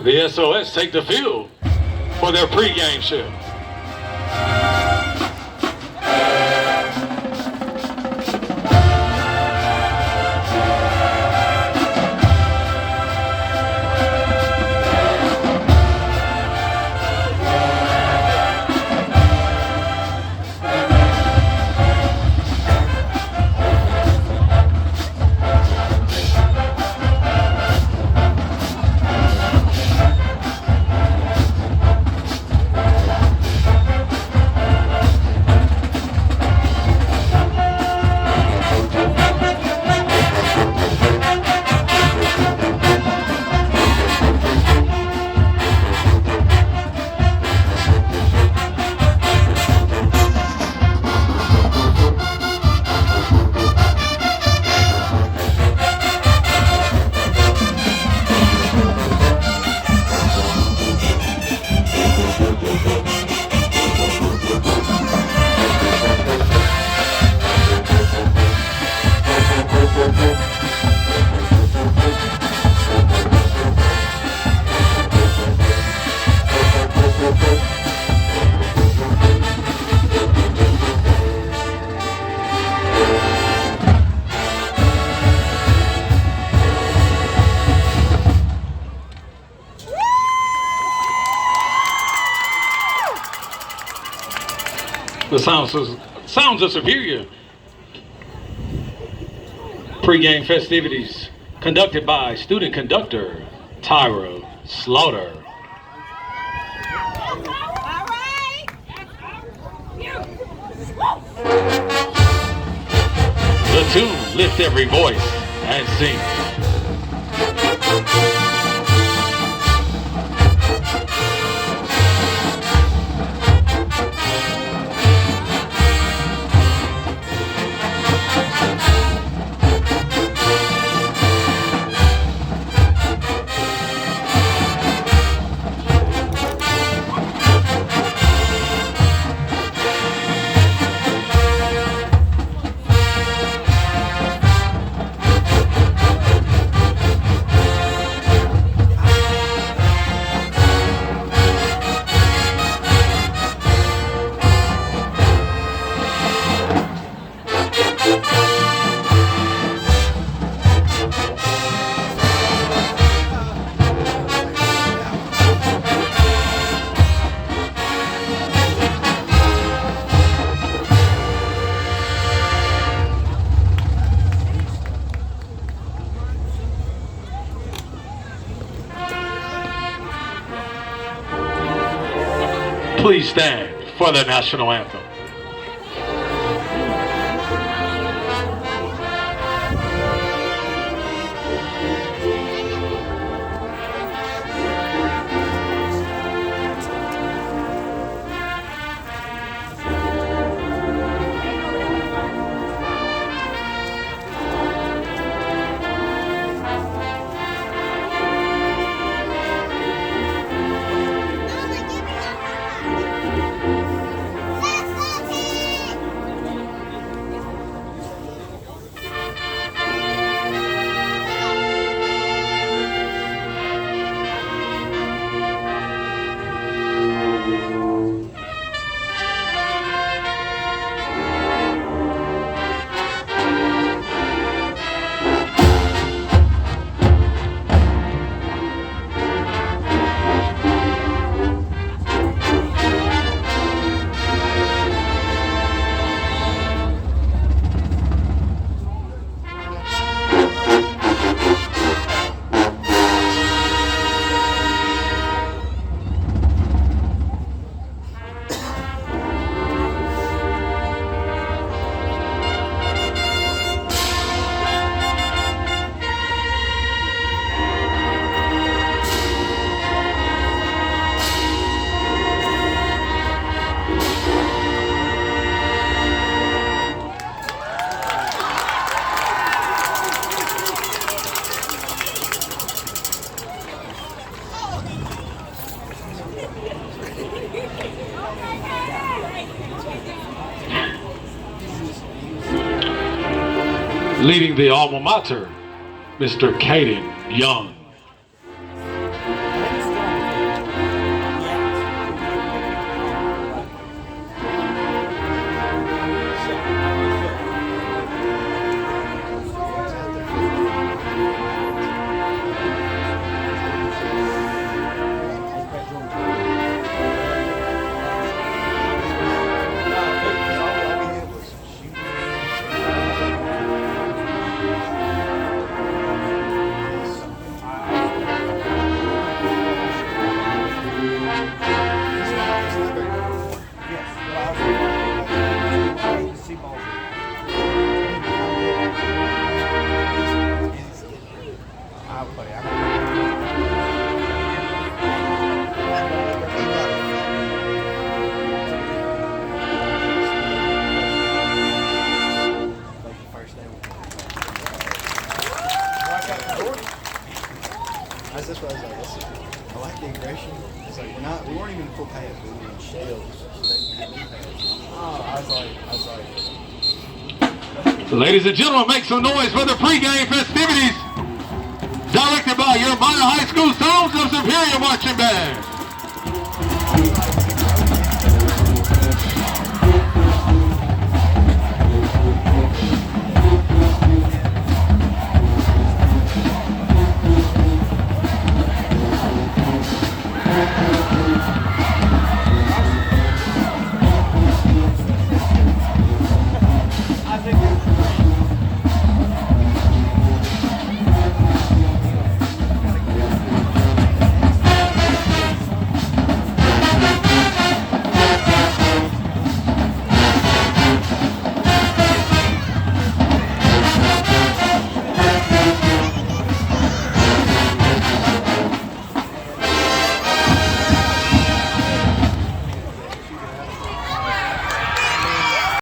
The SOS take the field for their pregame show. The sounds of Superior pregame festivities conducted by student conductor Tyra Slaughter. The tune lift every voice and sing. Please stand for the national anthem. Leading the alma mater, Mr. Caden Young. I'll play. Like the first day. That's just what I was like. I like the aggression. It's like we weren't even full pads. We were in shells, so they didn't have any pads. Oh, I was like. Ladies and gentlemen, make some noise for the pregame festivities directed by your Maya High School Songs of Superior Marching Band.